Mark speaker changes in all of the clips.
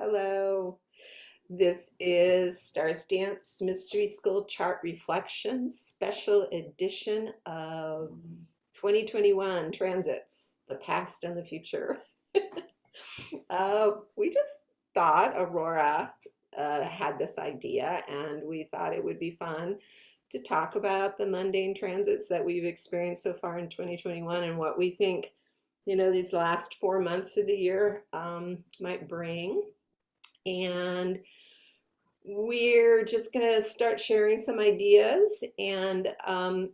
Speaker 1: Hello. This is Starsdance Mystery School Chart Reflections, special edition of 2021 transits, the past and the future. We just thought Aurora had this idea, and we thought it would be fun to talk about the mundane transits that we've experienced so far in 2021 and what we think, these last 4 months of the year might bring. And we're just going to start sharing some ideas. And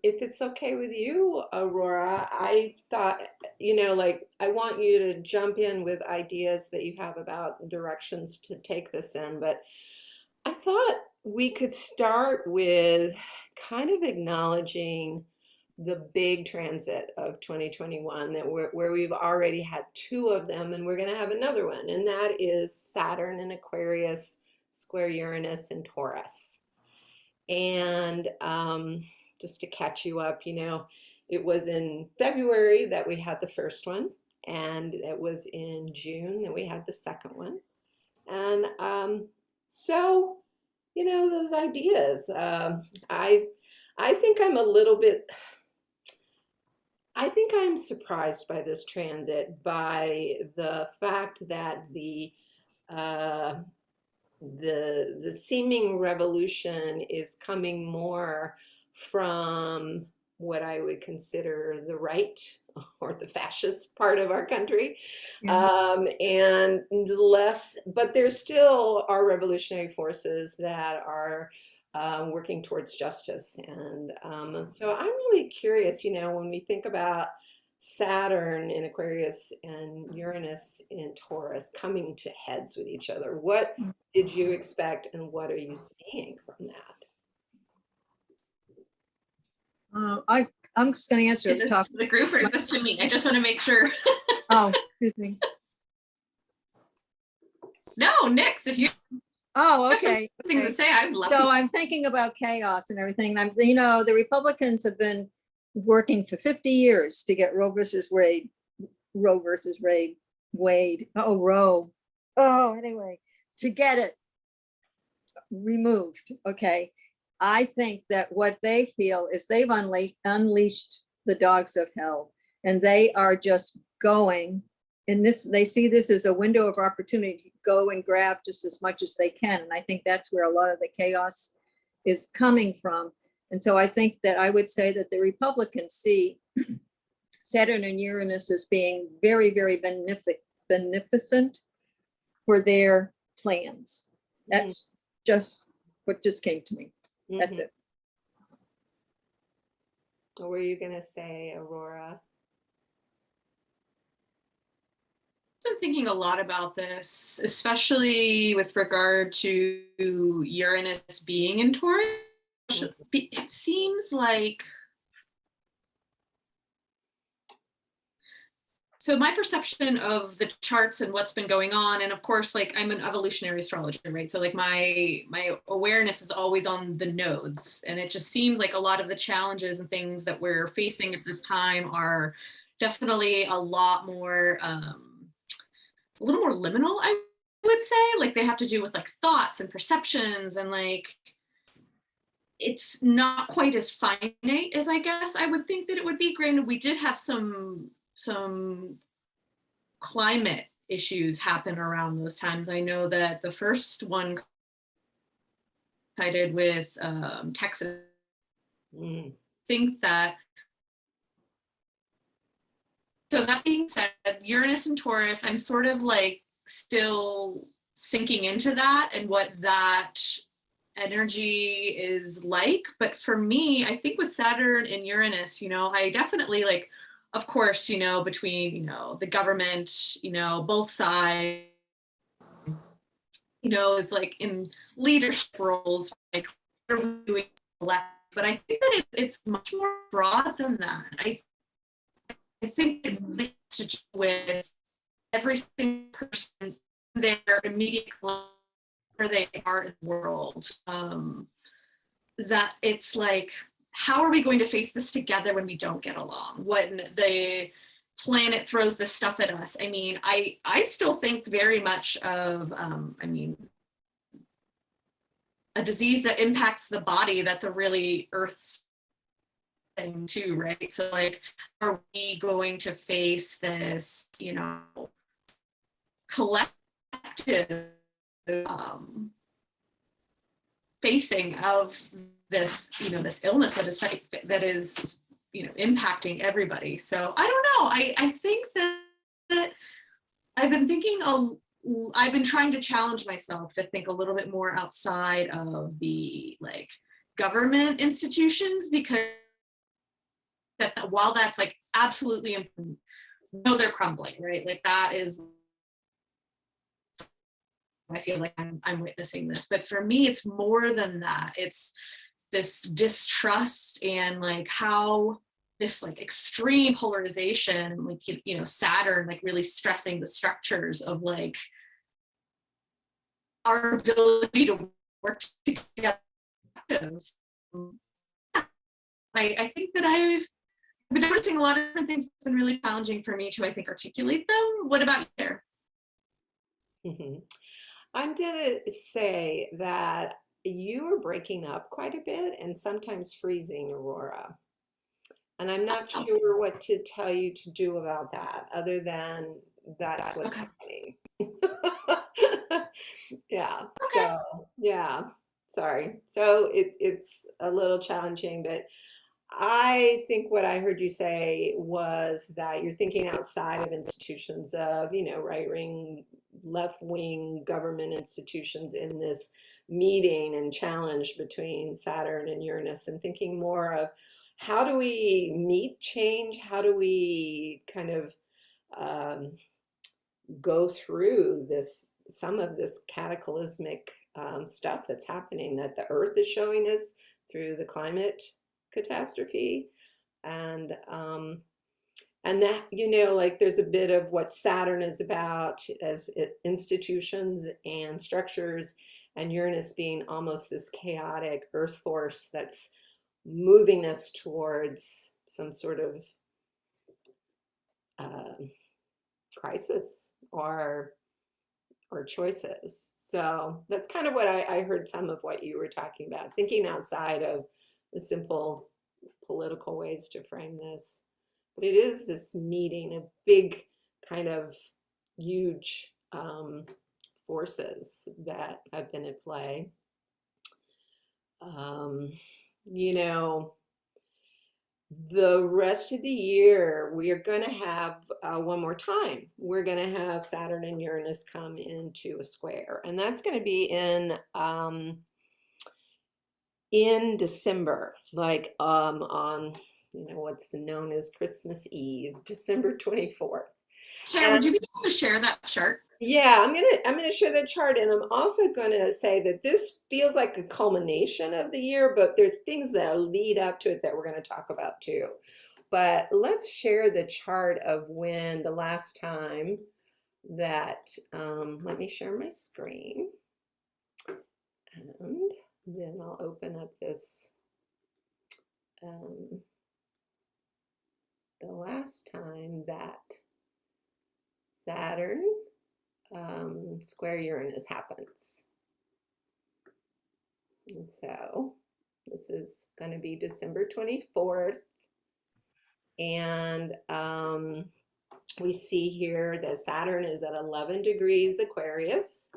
Speaker 1: if it's okay with you, Aurora, I thought, I want you to jump in with ideas that you have about directions to take this in. But I thought we could start with kind of acknowledging the big transit of 2021 where we've already had two of them, and we're going to have another one, and that is Saturn in Aquarius square Uranus and Taurus. And just to catch you up, it was in February that we had the first one, and it was in June that we had the second one. And so, those ideas, I think I'm surprised by this transit, by the fact that the seeming revolution is coming more from what I would consider the right or the fascist part of our country, and less, but there still are revolutionary forces that are working towards justice. And so I'm really curious, when we think about Saturn in Aquarius and Uranus in Taurus coming to heads with each other, what did you expect and what are you seeing from that?
Speaker 2: I'm just going to answer
Speaker 3: Is this to the group or is this to me? I just want to make sure.
Speaker 2: Oh, excuse me.
Speaker 3: No, Nix, if you
Speaker 2: Oh,
Speaker 3: have
Speaker 2: okay.
Speaker 3: something to say, I'd love
Speaker 2: So
Speaker 3: to.
Speaker 2: I'm thinking about chaos and everything. And the Republicans have been working for 50 years to get Roe versus Wade. Oh, Roe. Oh, anyway, to get it removed. Okay. I think that what they feel is they've unleashed the dogs of hell, and they are just going in this. They see this as a window of opportunity to go and grab just as much as they can. And I think that's where a lot of the chaos is coming from. And so I think that I would say that the Republicans see Saturn and Uranus as being very, very beneficent for their plans. That's just what just came to me. That's it.
Speaker 1: What were you going to say, Aurora?
Speaker 3: I've been thinking a lot about this, especially with regard to Uranus being in Taurus. It seems like, so my perception of the charts and what's been going on, and of course, like I'm an evolutionary astrologer, right? So like my awareness is always on the nodes, and it just seems like a lot of the challenges and things that we're facing at this time are definitely a lot more, a little more liminal, I would say. Like they have to do with like thoughts and perceptions, and like it's not quite as finite as I guess I would think that it would be. Granted, we did have some climate issues happen around those times. I know that the first one coincided with Texas. I think that, so that being said, Uranus and Taurus, I'm sort of like still sinking into that and what that energy is like. But for me, I think with Saturn and Uranus, I definitely like, of course, between, the government, both sides, is like in leadership roles, like what are we doing left? But I think that it's much more broad than that. I think it leads to do with every single person in their immediate life, where they are in the world. That it's like, how are we going to face this together when we don't get along? When planet throws this stuff at us. I mean, I still think very much of, I mean, a disease that impacts the body, that's a really earth thing too, right? So like, are we going to face this, you know, collective facing of this, you know, this illness that is, you know, impacting everybody? So I don't know. I think that I've been thinking I've been trying to challenge myself to think a little bit more outside of the like government institutions, because that while that's like absolutely important, no, they're crumbling, right? Like that is, I feel like I'm witnessing this, but for me, it's more than that. It's this distrust and like how this like extreme polarization, like, you know, Saturn, like really stressing the structures of like our ability to work together. I think that I've been noticing a lot of different things that's been really challenging for me to, I think, articulate them. What about you?
Speaker 1: Mhm. I'm going to say that you are breaking up quite a bit and sometimes freezing, Aurora. And I'm not
Speaker 3: Oh,
Speaker 1: sure what to tell you to do about that, other than that's what's
Speaker 3: okay.
Speaker 1: happening. Yeah.
Speaker 3: Okay.
Speaker 1: So, yeah. Sorry. So it's a little challenging, but I think what I heard you say was that you're thinking outside of institutions of, you know, right wing, left wing government institutions in this meeting and challenge between Saturn and Uranus, and thinking more of how do we meet change? How do we kind of um, go through some of this cataclysmic stuff that's happening that the Earth is showing us through the climate catastrophe, and that, you know, like there's a bit of what Saturn is about as institutions and structures, and Uranus being almost this chaotic Earth force that's moving us towards some sort of uh, crisis or choices. So that's kind of what I heard some of what you were talking about, thinking outside of the simple political ways to frame this. But it is this meeting of big, kind of huge forces that have been at play. Um, you know, the rest of the year, we are going to have one more time. We're going to have Saturn and Uranus come into a square, and that's going to be in December, like on, you know, what's known as Christmas Eve, December 24th.
Speaker 3: Tere,
Speaker 1: And
Speaker 3: would you be able to share that chart?
Speaker 1: yeah, I'm gonna share the chart, and I'm also gonna say that this feels like a culmination of the year, but there's things that lead up to it that we're gonna talk about too. But let's share the chart of when the last time that, let me share my screen, and then I'll open up this, um, the last time that Saturn square Uranus happens. And so this is going to be December 24th. And we see here that Saturn is at 11 degrees Aquarius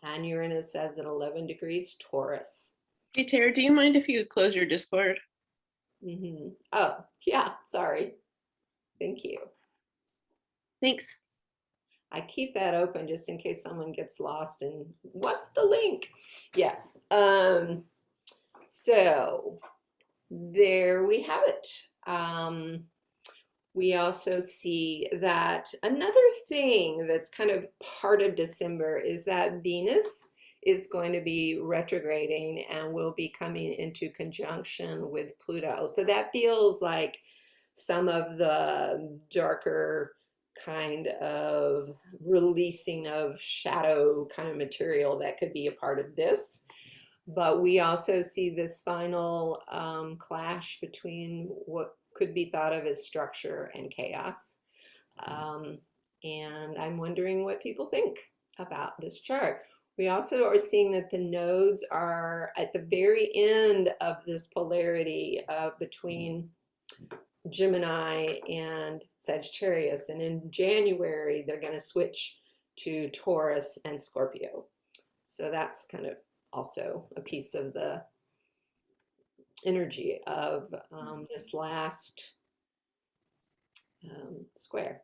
Speaker 1: and Uranus is at 11 degrees Taurus.
Speaker 4: Hey Tara, do you mind if you close your Discord?
Speaker 1: Oh, yeah, sorry. Thank you.
Speaker 4: Thanks.
Speaker 1: I keep that open just in case someone gets lost and what's the link? Yes. So there we have it. We also see that another thing that's kind of part of December is that Venus is going to be retrograding and will be coming into conjunction with Pluto. So that feels like some of the darker kind of releasing of shadow kind of material that could be a part of this. But we also see this final clash between what could be thought of as structure and chaos. And I'm wondering what people think about this chart. We also are seeing that the nodes are at the very end of this polarity between Gemini and Sagittarius. And in January, they're going to switch to Taurus and Scorpio. So that's kind of also a piece of the energy of this last square.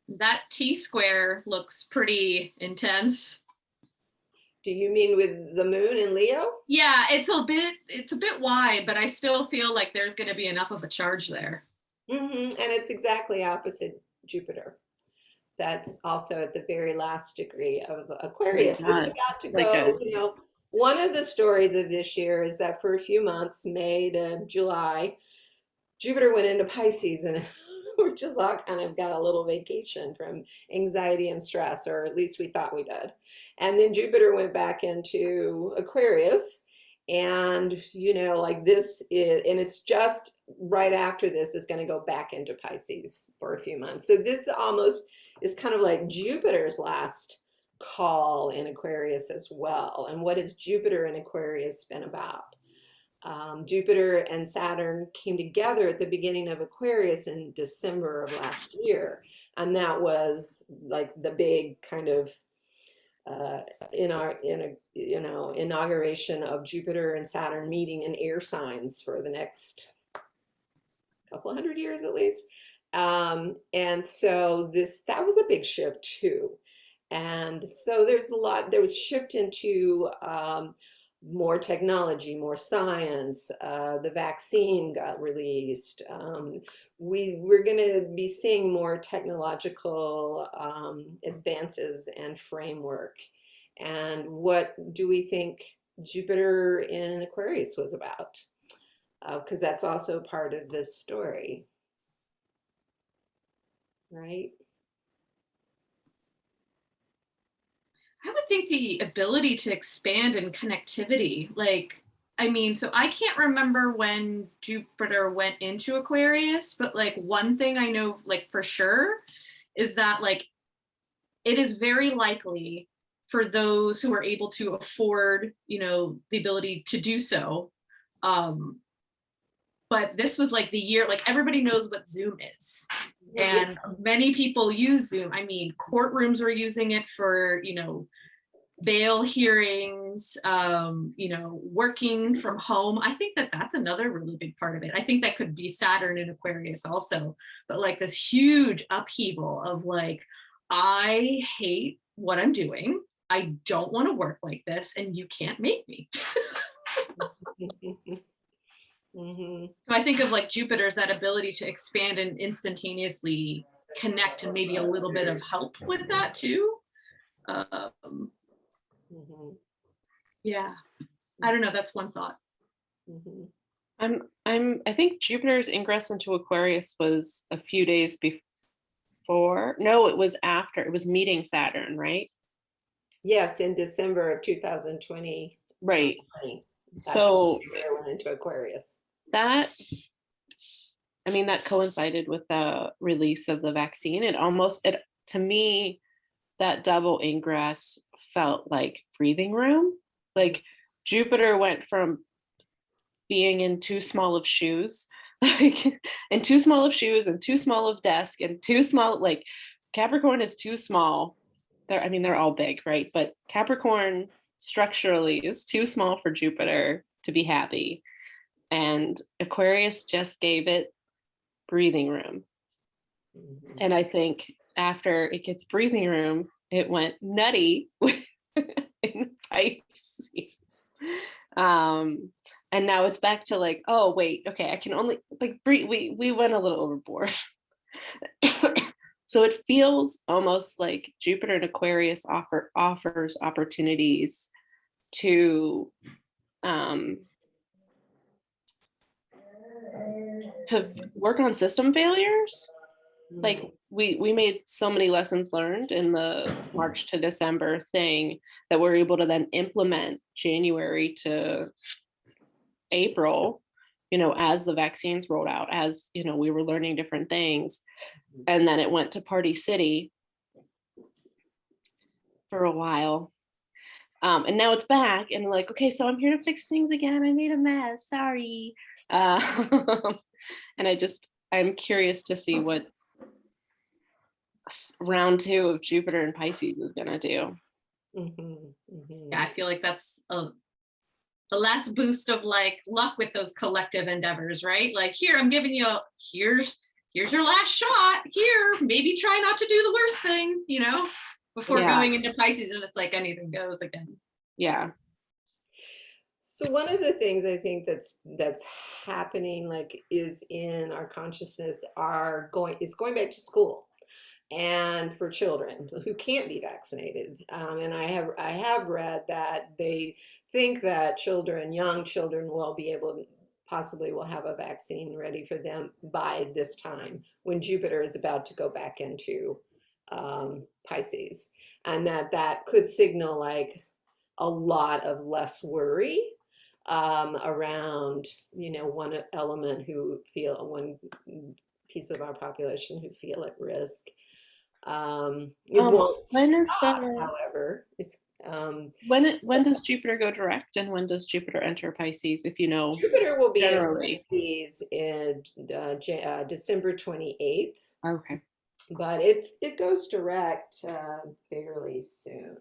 Speaker 3: That T-square looks pretty intense.
Speaker 1: Do you mean with the moon in Leo?
Speaker 3: Yeah, it's a bit wide, but I still feel like there's going to be enough of a charge there.
Speaker 1: And it's exactly opposite Jupiter. That's also at the very last degree of Aquarius. It's about to go, one of the stories of this year is that for a few months, May to July, Jupiter went into Pisces, and we just all kind of got a little vacation from anxiety and stress, or at least we thought we did. And then Jupiter went back into Aquarius, and like this is, and it's just right after this is going to go back into Pisces for a few months. So this almost is kind of like Jupiter's last call in Aquarius as well. And what has Jupiter in Aquarius been about? Jupiter and Saturn came together at the beginning of Aquarius in December of last year. And that was like the big kind of inauguration of Jupiter and Saturn meeting in air signs for the next couple hundred years at least. And so that was a big shift too. And so there was shift into more technology, more science. The vaccine got released. We're going to be seeing more technological advances and framework. And what do we think Jupiter in Aquarius was about? Because that's also part of this story, right?
Speaker 3: I would think the ability to expand in connectivity, so I can't remember when Jupiter went into Aquarius, but one thing I know for sure is that it is very likely for those who are able to afford, the ability to do so. But this was the year, everybody knows what Zoom is. And many people use Zoom. I mean, courtrooms were using it for, bail hearings, working from home. I think that's another really big part of it. I think that could be Saturn in Aquarius also, but this huge upheaval of I hate what I'm doing. I don't want to work like this, and you can't make me.
Speaker 1: Mm-hmm.
Speaker 3: So I think of Jupiter's that ability to expand and instantaneously connect, and maybe a little bit of help with that too. Yeah, I don't know. That's one thought.
Speaker 4: I think Jupiter's ingress into Aquarius was a few days before. No, it was after. It was meeting Saturn, right?
Speaker 1: Yes, in December of 2020.
Speaker 4: Right.
Speaker 1: So Jupiter went into Aquarius.
Speaker 4: That coincided with the release of the vaccine. To me, that double ingress felt like breathing room. Jupiter went from being in too small of shoes, and too small of shoes and too small of desk and too small, Capricorn is too small. They're all big, right? But Capricorn structurally is too small for Jupiter to be happy. And Aquarius just gave it breathing room. And I think after it gets breathing room, it went nutty in Pisces. And now it's back to oh wait, okay, I can only breathe. We went a little overboard. So it feels almost like Jupiter and Aquarius offers opportunities to work on system failures. We made so many lessons learned in the March to December thing that we're able to then implement January to April. as the vaccines rolled out, as, we were learning different things. And then it went to Party City for a while. And now it's back and like, okay, so I'm here to fix things again. I made a mess. Sorry. And I'm curious to see what round 2 of Jupiter and Pisces is going to do.
Speaker 3: Yeah, I feel like that's the last boost of like luck with those collective endeavors, right? Like, here, I'm giving you here's your last shot. Here, maybe try not to do the worst thing, before going into Pisces, and it's like anything goes again.
Speaker 4: Yeah.
Speaker 1: So one of the things I think that's happening, like, is in our consciousness is going back to school, and for children who can't be vaccinated. And I have read that they think that young children possibly will have a vaccine ready for them by this time when Jupiter is about to go back into Pisces, and that could signal like a lot of less worry around, one one piece of our population who feel at risk. It won't stop, however.
Speaker 4: When does Jupiter go direct, and when does Jupiter enter Pisces, if you know?
Speaker 1: Jupiter will be
Speaker 4: generally
Speaker 1: in Pisces in December 28th.
Speaker 4: Okay.
Speaker 1: But it goes direct fairly soon.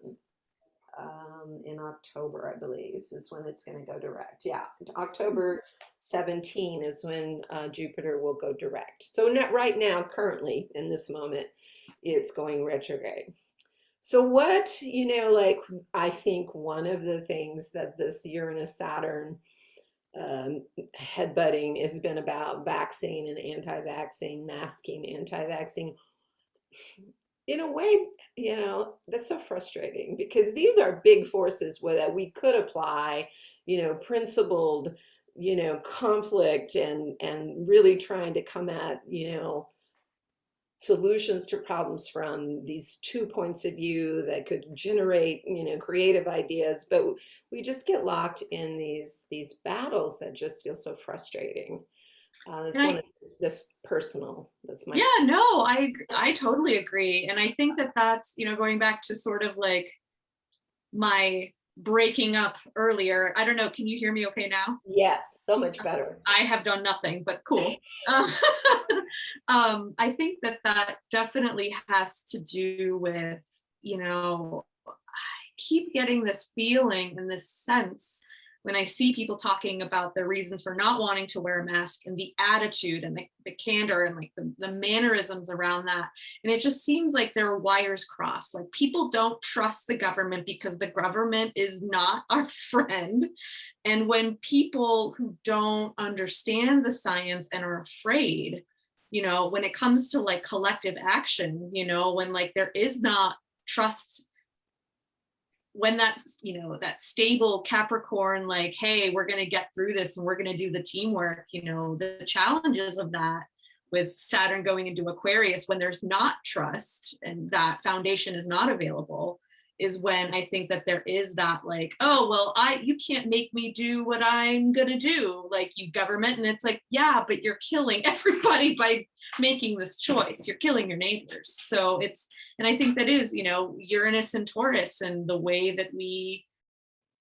Speaker 1: In October, I believe, is when it's going to go direct. Yeah, October 17 is when Jupiter will go direct. So right now, currently, in this moment, it's going retrograde. So what, like, I think one of the things that this Uranus-Saturn headbutting has been about vaccine and anti-vaccine, masking anti-vaccine. In a way, that's so frustrating, because these are big forces that we could apply, principled, conflict and really trying to come at, solutions to problems from these 2 points of view that could generate, creative ideas. But we just get locked in these battles that just feel so frustrating. This personal. That's my.
Speaker 3: Yeah, no, I totally agree, and I think that's going back to sort of like my breaking up earlier. I don't know. Can you hear me okay now?
Speaker 1: Yes, so much better.
Speaker 3: I have done nothing, but cool. I think that definitely has to do with, I keep getting this feeling and this sense when I see people talking about the reasons for not wanting to wear a mask, and the attitude and the candor and like the mannerisms around that. And it just seems like there are wires crossed. Like, people don't trust the government because the government is not our friend. And when people who don't understand the science and are afraid, when it comes to like collective action, when like there is not trust, when that's, that stable Capricorn, like, hey, we're going to get through this and we're going to do the teamwork, the challenges of that with Saturn going into Aquarius, when there's not trust and that foundation is not available, is when I think that there is that like, oh, well, you can't make me do what I'm going to do, like, you government. And it's like, yeah, but you're killing everybody by making this choice. You're killing your neighbors. So and I think that is, Uranus and Taurus and the way that we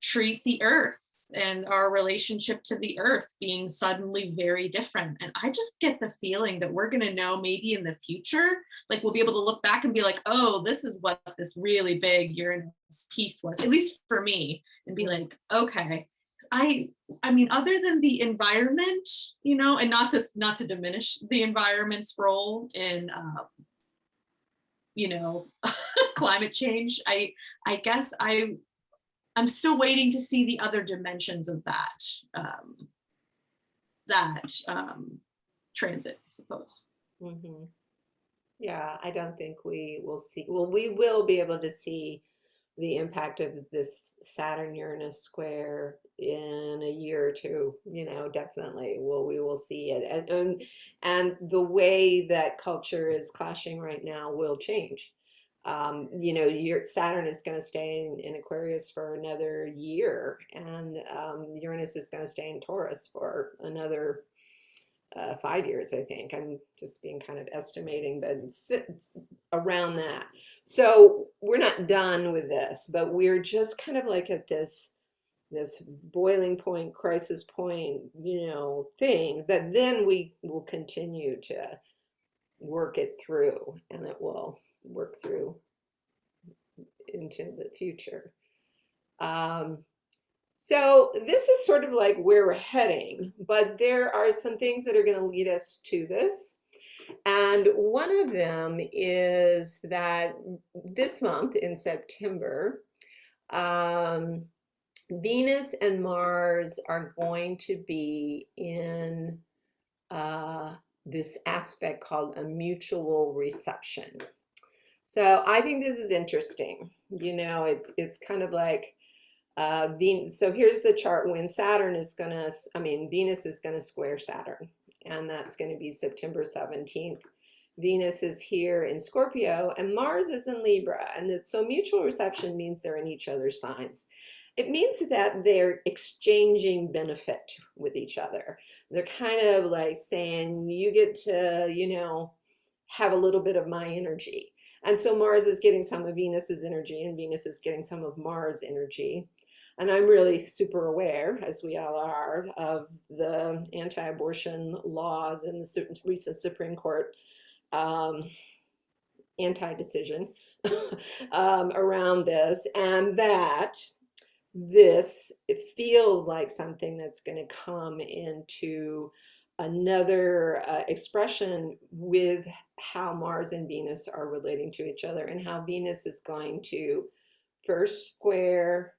Speaker 3: treat the earth and our relationship to the earth being suddenly very different. And I just get the feeling that we're going to know maybe in the future, like we'll be able to look back and be like, oh, this is what this really big Uranus piece was, at least for me, and be like, okay. I mean, other than the environment, and not to diminish the environment's role in, climate change, I guess I'm still waiting to see the other dimensions of that transit, I suppose.
Speaker 1: Mm-hmm. Yeah, I don't think we will see. Well, we will be able to see the impact of this Saturn-Uranus square in a year or two. Definitely. We will see it, and the way that culture is clashing right now will change. You know, your Saturn is going to stay in Aquarius for another year, and Uranus is going to stay in Taurus for another 5 years, I think. I'm just being kind of estimating, but it's around that. So we're not done with this, but we're just kind of like at this boiling point, crisis point, you know, thing that then we will continue to work it through, and it will work through into the future. So this is sort of like where we're heading, but there are some things that are going to lead us to this. And one of them is that this month in September, Venus and Mars are going to be in this aspect called a mutual reception. So I think this is interesting. You know, it's kind of like Venus. So here's the chart when Saturn is gonna, Venus is gonna square Saturn, and that's gonna be September 17th. Venus is here in Scorpio and Mars is in Libra. And so mutual reception means they're in each other's signs. It means that they're exchanging benefit with each other. They're kind of like saying, you get to, you know, have a little bit of my energy. And so Mars is getting some of Venus's energy and Venus is getting some of Mars' energy. And I'm really super aware, as we all are, of the anti-abortion laws and the recent Supreme Court anti-decision around this, and that this, it feels like something that's going to come into another expression with how Mars and Venus are relating to each other, and how Venus is going to first square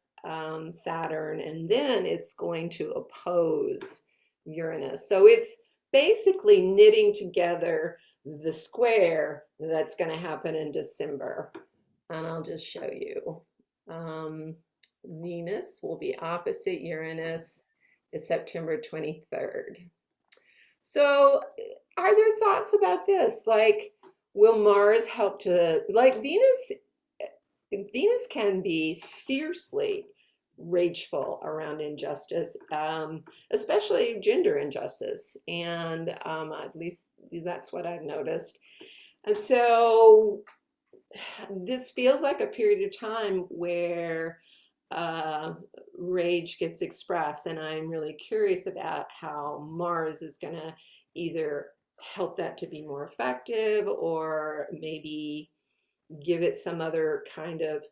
Speaker 1: Saturn, and then it's going to oppose Uranus. So it's basically knitting together the square that's going to happen in December. And I'll just show you. Venus will be opposite Uranus is September 23rd. So are there thoughts about this? Like, will Mars help to, like Venus can be fiercely rageful around injustice, especially gender injustice. And at least that's what I've noticed. And so this feels like a period of time where rage gets expressed, and I'm really curious about how Mars is going to either help that to be more effective, or maybe give it some other kind of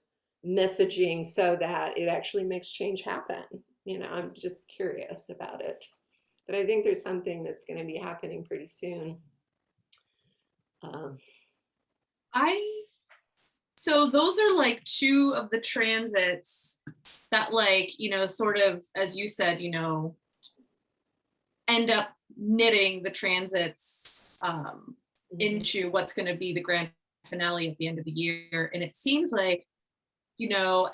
Speaker 1: messaging so that it actually makes change happen. You know, I'm just curious about it. But I think there's something that's going to be happening pretty soon.
Speaker 3: So those are like two of the transits that, like, you know, sort of, as you said, you know, end up knitting the transits into what's going to be the grand finale at the end of the year. And it seems like, you know,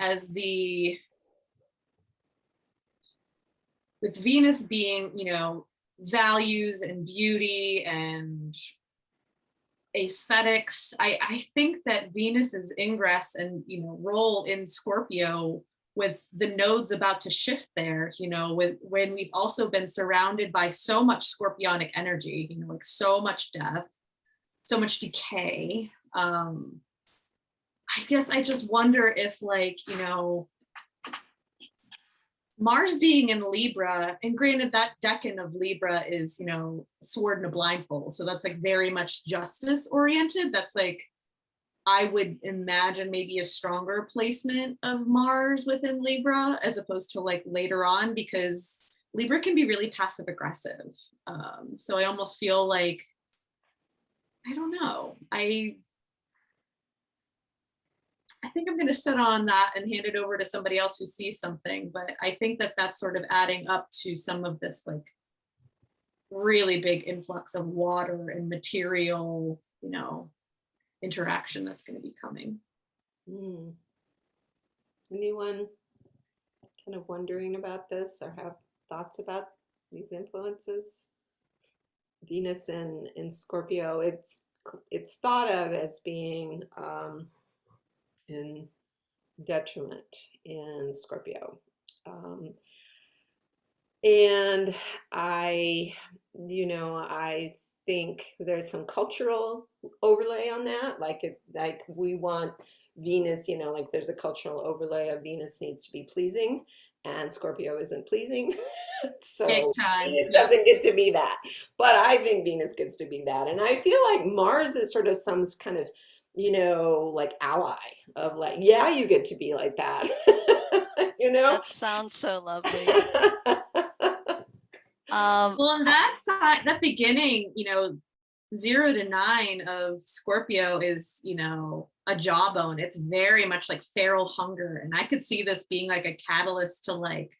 Speaker 3: with Venus being, you know, values and beauty and aesthetics, I think that Venus's ingress and, you know, role in Scorpio, with the nodes about to shift there, you know, when we've also been surrounded by so much scorpionic energy, you know, like so much death, so much decay. I guess I just wonder if, like, you know, Mars being in Libra, and granted that decan of Libra is, you know, sword and a blindfold. So that's like very much justice oriented. That's like, I would imagine maybe a stronger placement of Mars within Libra as opposed to like later on, because Libra can be really passive aggressive. So I almost feel like, I don't know. I think I'm going to sit on that and hand it over to somebody else who sees something. But I think that that's sort of adding up to some of this like really big influx of water and material, you know, interaction that's going to be coming.
Speaker 1: Anyone kind of wondering about this or have thoughts about these influences? Venus in Scorpio, it's thought of as being in detriment in Scorpio. And I think there's some cultural overlay on that. Like we want Venus, like there's a cultural overlay of Venus needs to be pleasing, and Scorpio isn't pleasing.
Speaker 3: Big
Speaker 1: So
Speaker 3: time.
Speaker 1: Venus
Speaker 3: Yep.
Speaker 1: doesn't get to be that. But I think Venus gets to be that. And I feel like Mars is sort of some kind of, like ally of like, yeah, you get to be like that.
Speaker 5: That sounds so lovely.
Speaker 3: Well, on that side, that beginning, 0 to 9 of Scorpio is, a jawbone. It's very much like feral hunger. And I could see this being like a catalyst to like,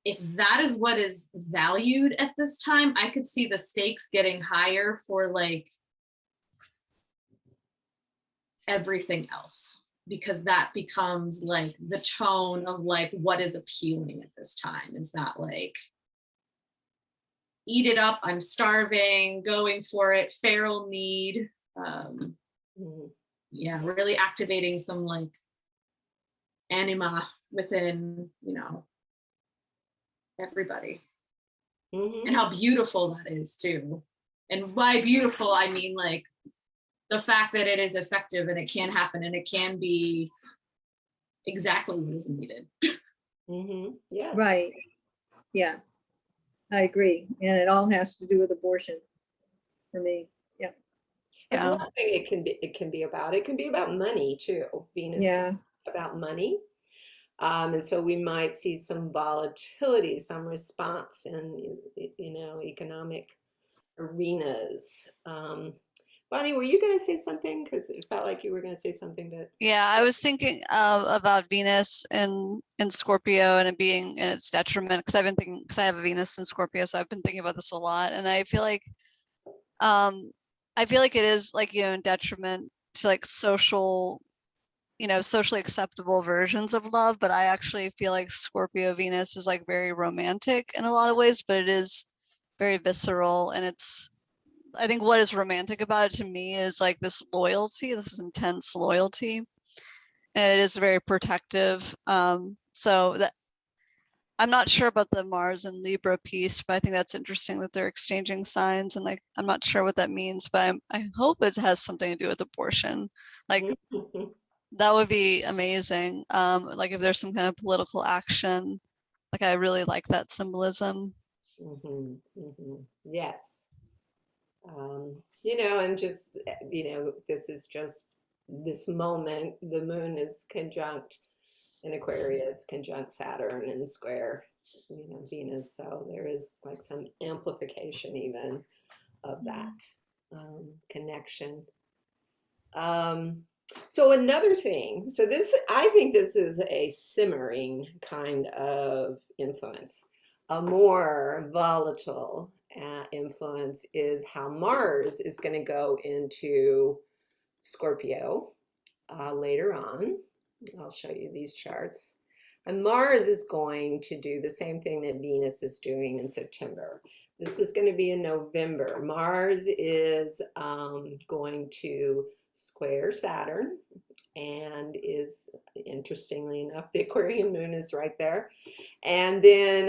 Speaker 3: if that is what is valued at this time, I could see the stakes getting higher for like everything else, because that becomes like the tone of like what is appealing at this time. Is that like, eat it up, I'm starving, going for it, feral need. Yeah, really activating some like anima within, everybody. And how beautiful that is too. And by beautiful, I mean like the fact that it is effective and it can happen and it can be exactly what is needed.
Speaker 1: Yeah.
Speaker 2: Right. Yeah, I agree. And it all has to do with abortion for me. Yeah.
Speaker 1: That's
Speaker 5: Yeah.
Speaker 1: one thing it can be about. It can be about money too. Venus
Speaker 2: Yeah.
Speaker 1: is about money. And so we might see some volatility, some response in, economic arenas. Bonnie, were you going to say something? Because it felt like you were going to say something, but
Speaker 5: Yeah, I was thinking about Venus in Scorpio and it being in its detriment, because I have a Venus in Scorpio, so I've been thinking about this a lot, and I feel like it is like, in detriment to like socially acceptable versions of love, but I actually feel like Scorpio Venus is like very romantic in a lot of ways, but it is very visceral, and I think what is romantic about it to me is like this loyalty, this intense loyalty, and it is very protective. So that I'm not sure about the Mars and Libra piece, but I think that's interesting that they're exchanging signs, and like I'm not sure what that means, but I hope it has something to do with abortion. Like that would be amazing. Like if there's some kind of political action, like I really like that symbolism.
Speaker 1: Yes. And just, this is just this moment. The moon is conjunct in Aquarius, conjunct Saturn, and square, Venus. So there is like some amplification even of that connection. So another thing, I think this is a simmering kind of influence. A more volatile influence is how Mars is going to go into Scorpio later on. I'll show you these charts. And Mars is going to do the same thing that Venus is doing in September. This is going to be in November. Mars is going to square Saturn, and is, interestingly enough, the Aquarian moon is right there. And then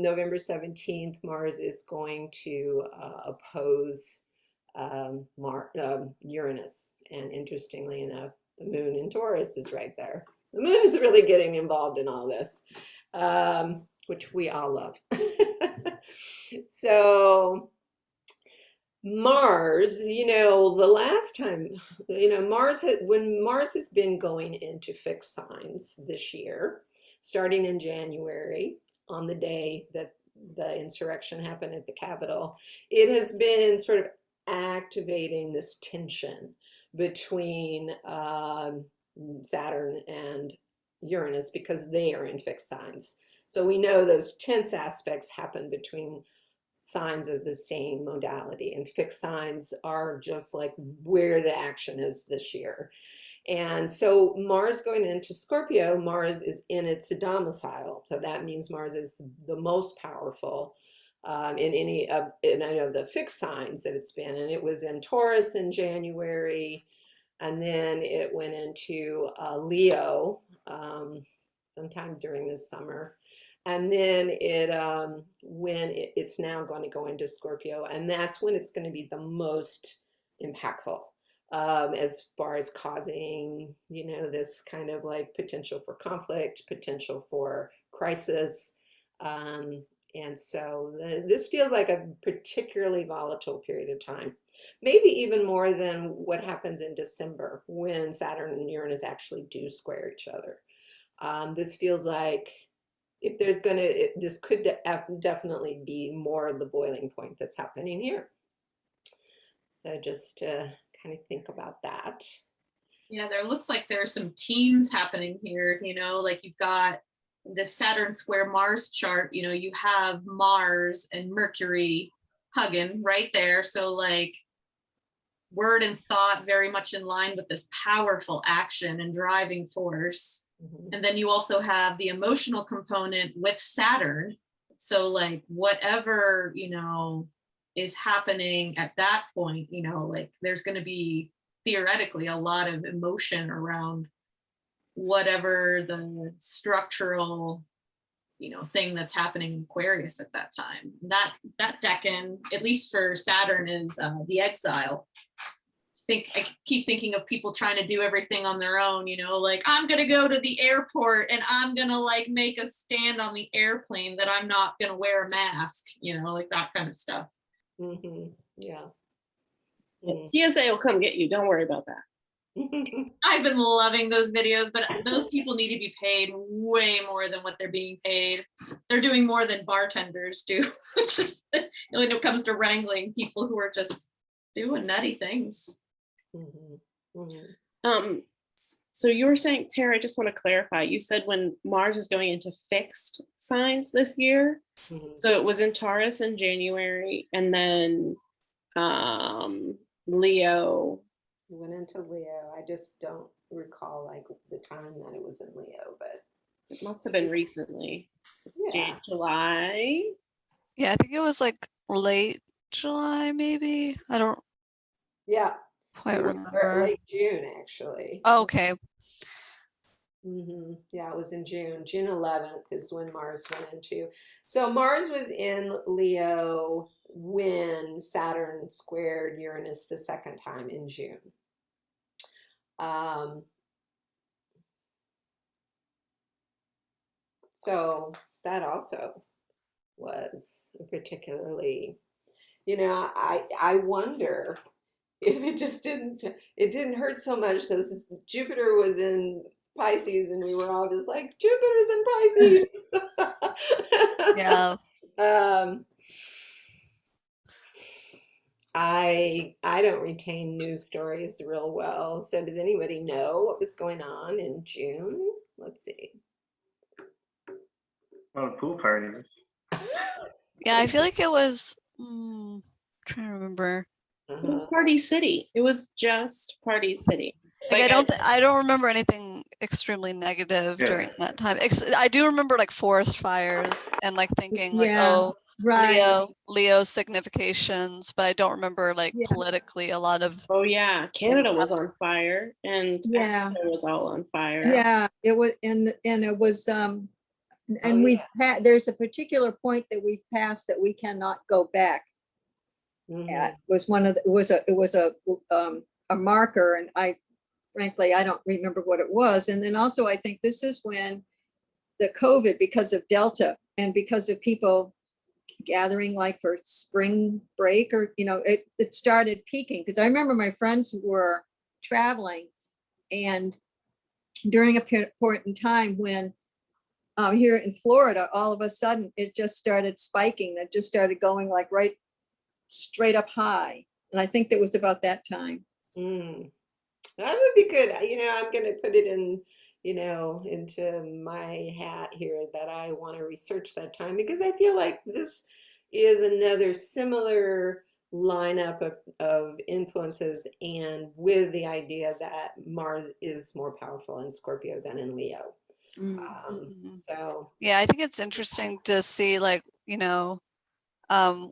Speaker 1: November 17th, Mars is going to oppose Uranus. And interestingly enough, the moon in Taurus is right there. The moon is really getting involved in all this, which we all love. So Mars, the last time, when Mars has been going into fixed signs this year, starting in January, on the day that the insurrection happened at the Capitol, it has been sort of activating this tension between Saturn and Uranus, because they are in fixed signs. So we know those tense aspects happen between signs of the same modality, and fixed signs are just like where the action is this year. And so Mars going into Scorpio, Mars is in its domicile. So that means Mars is the most powerful in any of the fixed signs that it's been. And it was in Taurus in January. and then it went into Leo sometime during this summer. And then it's now going to go into Scorpio, and that's when it's going to be the most impactful, as far as causing, this kind of like potential for conflict, potential for crisis. And so this feels like a particularly volatile period of time, maybe even more than what happens in December when Saturn and Uranus actually do square each other. This feels like if there's this could definitely be more of the boiling point that's happening here. So just to kind of think about that.
Speaker 3: Yeah, there looks like there's some teams happening here, like you've got the Saturn square Mars chart, you have Mars and Mercury hugging right there. So like word and thought very much in line with this powerful action and driving force. And then you also have the emotional component with Saturn. So like whatever, is happening at that point, like there's going to be theoretically a lot of emotion around whatever the structural, thing that's happening in Aquarius at that time. That decan, at least for Saturn, is the exile. I keep thinking of people trying to do everything on their own, like I'm gonna go to the airport and I'm gonna like make a stand on the airplane that I'm not gonna wear a mask, like that kind of stuff.
Speaker 1: Yeah.
Speaker 4: TSA will come get you. Don't worry about that.
Speaker 3: I've been loving those videos, but those people need to be paid way more than what they're being paid. They're doing more than bartenders do. Just when it comes to wrangling people who are just doing nutty things.
Speaker 4: So you were saying, Tere, I just want to clarify, you said when Mars is going into fixed signs this year, so it was in Taurus in January, and then Leo.
Speaker 1: It went into Leo. I just don't recall like the time that it was in Leo, but
Speaker 4: It must have been recently.
Speaker 1: yeah.
Speaker 4: July.
Speaker 5: Yeah, I think it was like late July, maybe. I don't
Speaker 1: Yeah.
Speaker 5: quite remember.
Speaker 1: Late June, actually.
Speaker 5: Oh, okay.
Speaker 1: Yeah, it was in June. June 11th is when Mars went into. So Mars was in Leo when Saturn squared Uranus the second time in June. So that also was particularly, I wonder if it didn't hurt so much because Jupiter was in Pisces and we were all just like, Jupiter's in Pisces.
Speaker 5: Yeah.
Speaker 1: I don't retain news stories real well. So does anybody know what was going on in June? Let's see.
Speaker 6: Oh, pool parties.
Speaker 5: Yeah, I feel like it was trying to remember.
Speaker 4: It was Party City. It was just Party City.
Speaker 5: Like I don't remember anything extremely negative during that time. I do remember like forest fires and like thinking like, oh,
Speaker 2: right.
Speaker 5: Leo significations, but I don't remember like politically a lot of.
Speaker 4: Oh yeah, Canada was on fire, and Africa was all on fire.
Speaker 2: Yeah, it was, and it was and there's a particular point that we've passed that we cannot go back. At was it was a marker, and frankly I don't remember what it was. And then also I think this is when the COVID, because of Delta and because of people gathering like for spring break, or it started peaking, because I remember my friends who were traveling, and during a point in time when here in Florida, all of a sudden it just started spiking. It just started going like right straight up high. And I think that was about that time.
Speaker 1: That would be good. I'm going to put it in, into my hat here that I want to research that time, because I feel like this is another similar lineup of influences, and with the idea that Mars is more powerful in Scorpio than in Leo. So
Speaker 5: yeah, I think it's interesting to see like,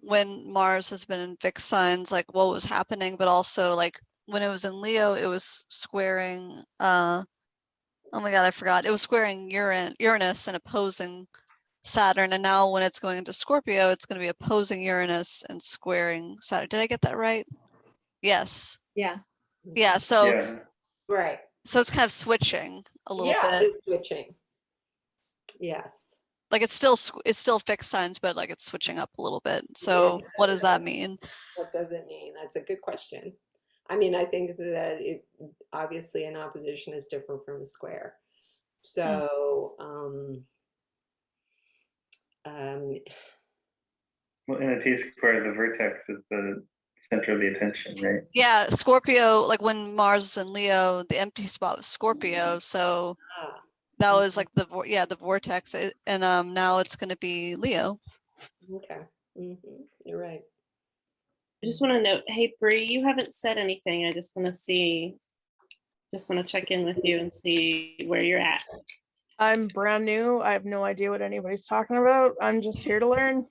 Speaker 5: when Mars has been in fixed signs, like what was happening, but also like when it was in Leo, it was squaring, oh my God, I forgot. It was squaring Uranus and opposing Saturn. And now when it's going into Scorpio, it's going to be opposing Uranus and squaring Saturn. Did I get that right? Yes.
Speaker 2: Yeah.
Speaker 5: Yeah. So,
Speaker 6: Yeah.
Speaker 1: Right.
Speaker 5: so it's kind of switching a little
Speaker 1: Yeah,
Speaker 5: bit.
Speaker 1: it's switching. Yes.
Speaker 5: Like it's still fixed signs, but like it's switching up a little bit. So what does that mean?
Speaker 1: What does it mean? That's a good question. I mean, I think that it obviously an opposition is different from a square. So,
Speaker 6: Well, in a T-square, the vertex is the center of the attention, right?
Speaker 5: Yeah, Scorpio, like when Mars was in Leo, the empty spot was Scorpio. So
Speaker 1: ah,
Speaker 5: that was like the vortex, and now it's going to be Leo.
Speaker 1: okay. You're right.
Speaker 4: I just want to note, hey Bree, you haven't said anything. I just want to check in with you and see where you're at.
Speaker 7: I'm brand new. I have no idea what anybody's talking about. I'm just here to learn.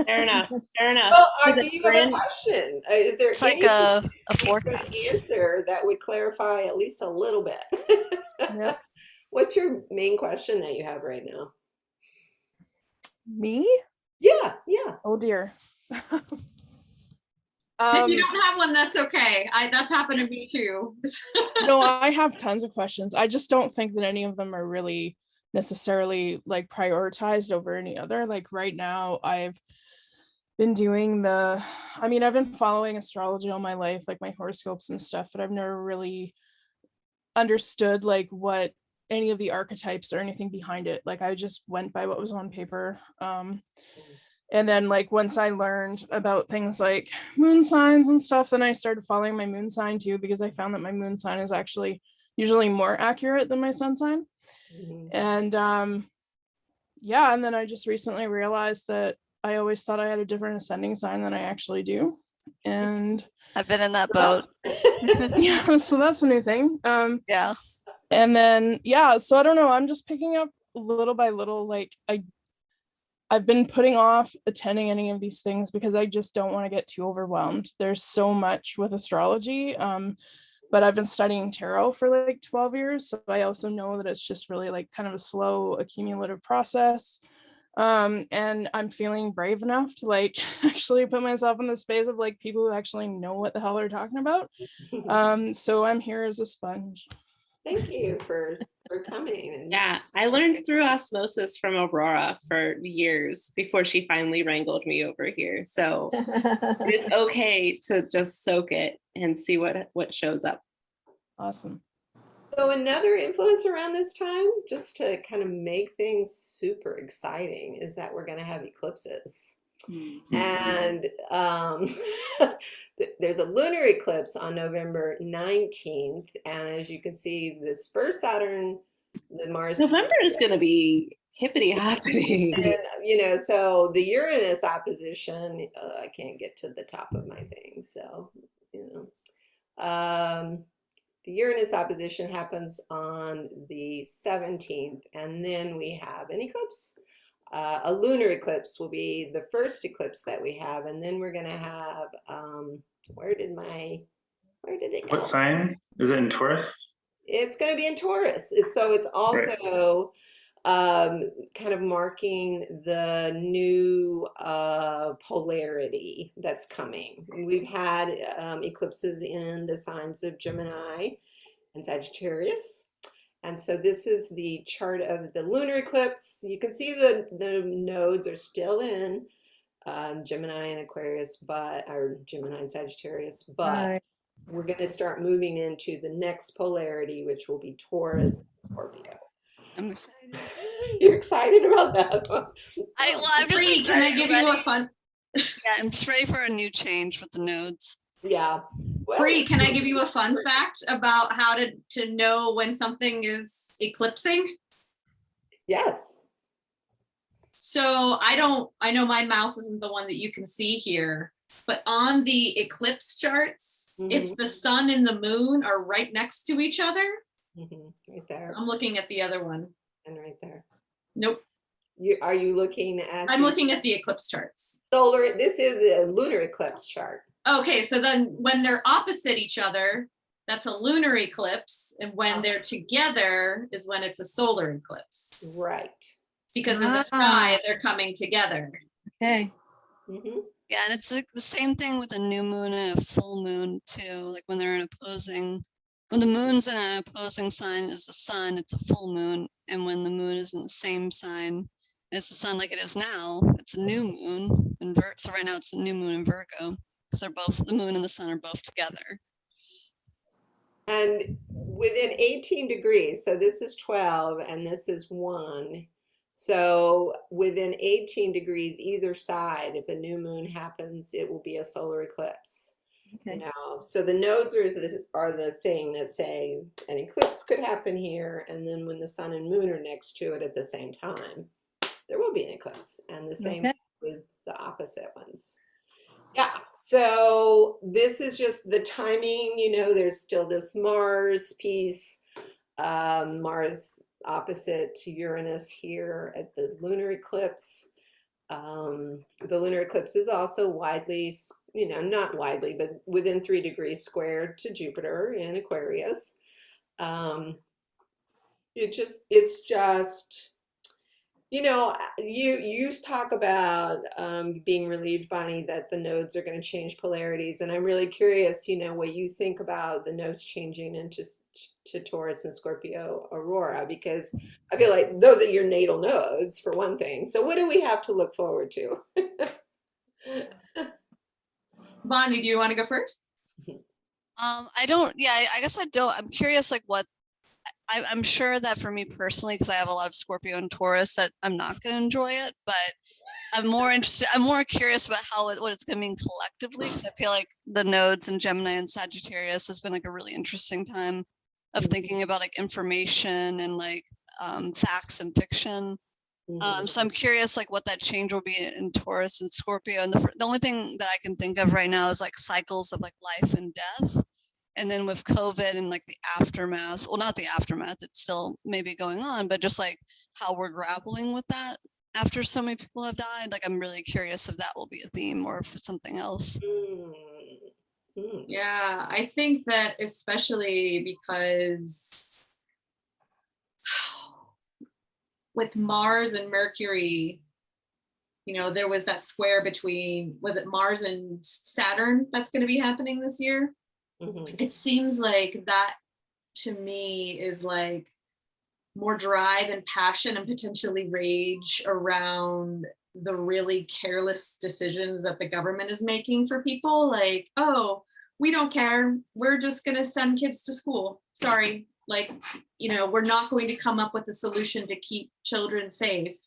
Speaker 4: Fair enough. Fair enough.
Speaker 1: Well,
Speaker 4: Is
Speaker 1: do
Speaker 4: it
Speaker 1: you have a
Speaker 4: brand-
Speaker 1: question? Is there
Speaker 5: It's like
Speaker 1: any
Speaker 5: a
Speaker 1: different
Speaker 5: forecast.
Speaker 1: answer that would clarify at least a little bit?
Speaker 7: Yep.
Speaker 1: What's your main question that you have right now?
Speaker 7: Me?
Speaker 1: Yeah.
Speaker 7: Oh dear.
Speaker 3: If you don't have one, that's okay. That's happened to me too.
Speaker 7: No, I have tons of questions. I just don't think that any of them are really necessarily like prioritized over any other. Like right now, I've been doing I've been following astrology all my life, like my horoscopes and stuff, but I've never really understood like what any of the archetypes or anything behind it. Like I just went by what was on paper. And then like once I learned about things like moon signs and stuff, then I started following my moon sign too, because I found that my moon sign is actually usually more accurate than my sun sign. And and then I just recently realized that I always thought I had a different ascending sign than I actually do. And
Speaker 5: I've been in that boat.
Speaker 7: yeah, so that's a new thing.
Speaker 5: Yeah.
Speaker 7: And then so I don't know, I'm just picking up little by little. Like I've been putting off attending any of these things because I just don't want to get too overwhelmed. There's so much with astrology. But I've been studying tarot for like 12 years. So I also know that it's just really like kind of a slow accumulative process. And I'm feeling brave enough to like actually put myself in the space of like people who actually know what the hell they're talking about. So I'm here as a sponge.
Speaker 1: Thank you for coming. And
Speaker 4: Yeah, I learned through osmosis from Aurora for years before she finally wrangled me over here. So it's okay to just soak it and see what shows up.
Speaker 7: Awesome.
Speaker 1: So another influence around this time, just to kind of make things super exciting, is that we're going to have eclipses. And there's a lunar eclipse on November 19th. And as you can see, this first Saturn, the Mars.
Speaker 4: November is going to be hippity hoppity.
Speaker 1: And, so the Uranus opposition, I can't get to the top of my thing. So, the Uranus opposition happens on the 17th. And then we have an eclipse. A lunar eclipse will be the first eclipse that we have, and then we're going to have where did it go?
Speaker 6: What sign? Is it in Taurus?
Speaker 1: It's going to be in Taurus. It's also kind of marking the new polarity that's coming. We've had eclipses in the signs of Gemini and Sagittarius. And so this is the chart of the lunar eclipse. You can see the nodes are still in Gemini and Aquarius, or Gemini and Sagittarius, but we're going to start moving into the next polarity, which will be Taurus, Scorpio.
Speaker 5: I'm excited.
Speaker 1: You're excited about that?
Speaker 5: I'm just
Speaker 3: Bree, can I give you a fun?
Speaker 5: Yeah, I'm just ready for a new change with the nodes.
Speaker 1: Yeah. Well,
Speaker 3: Bree, can I give you a fun fact about how to know when something is eclipsing?
Speaker 1: yes.
Speaker 3: So I know my mouse isn't the one that you can see here, but on the eclipse charts, if the sun and the moon are right next to each other,
Speaker 1: Right there.
Speaker 3: I'm looking at the other one.
Speaker 1: And right there.
Speaker 3: Nope.
Speaker 1: Are you looking at?
Speaker 3: I'm looking at the eclipse charts.
Speaker 1: Solar. This is a lunar eclipse chart.
Speaker 3: Okay, so then when they're opposite each other, that's a lunar eclipse. And when they're together is when it's a solar eclipse.
Speaker 1: Right.
Speaker 3: Because in the sky, they're coming together.
Speaker 2: Okay.
Speaker 1: Mhm.
Speaker 5: Yeah, and it's like the same thing with a new moon and a full moon too. Like when they're in opposing, when the moon's in an opposing sign as the sun, it's a full moon. And when the moon is in the same sign as the sun, like it is now, it's a new moon in Virgo. So right now it's a new moon in Virgo because they're both, the moon and the sun are both together.
Speaker 1: And within 18 degrees, so this is 12 and this is 1. So within 18 degrees either side, if a new moon happens, it will be a solar eclipse.
Speaker 2: Okay.
Speaker 1: So the nodes are the thing that say an eclipse could happen here, and then when the sun and moon are next to it at the same time, there will be an eclipse, and the same
Speaker 2: Okay.
Speaker 1: with the opposite ones. Yeah, so this is just the timing, there's still this Mars piece, Mars opposite to Uranus here at the lunar eclipse. The lunar eclipse is also widely, not widely, but within 3 degrees squared to Jupiter in Aquarius. It's just, you talk about being relieved, Bonnie, that the nodes are going to change polarities. And I'm really curious, what you think about the nodes changing into to Taurus and Scorpio Aurora, because I feel like those are your natal nodes for one thing. So what do we have to look forward to?
Speaker 3: Bonnie, do you want to go first?
Speaker 5: I don't, yeah, I guess I don't, I'm curious like what, I'm sure that for me personally, because I have a lot of Scorpio and Taurus, that I'm not going to enjoy it, but I'm more curious about what it's going to mean collectively, because I feel like the nodes in Gemini and Sagittarius has been like a really interesting time of thinking about like information and like facts and fiction. So I'm curious like what that change will be in Taurus and Scorpio. And the only thing that I can think of right now is like cycles of like life and death. And then with COVID and like the aftermath, well, not the aftermath, it's still maybe going on, but just like how we're grappling with that after so many people have died. Like, I'm really curious if that will be a theme or if it's something else.
Speaker 3: Yeah, I think that especially because with Mars and Mercury, there was that square between, was it Mars and Saturn that's going to be happening this year? It seems like that to me is like more drive and passion and potentially rage around the really careless decisions that the government is making for people. Like, oh, we don't care. We're just going to send kids to school. Sorry. Like, we're not going to come up with a solution to keep children safe.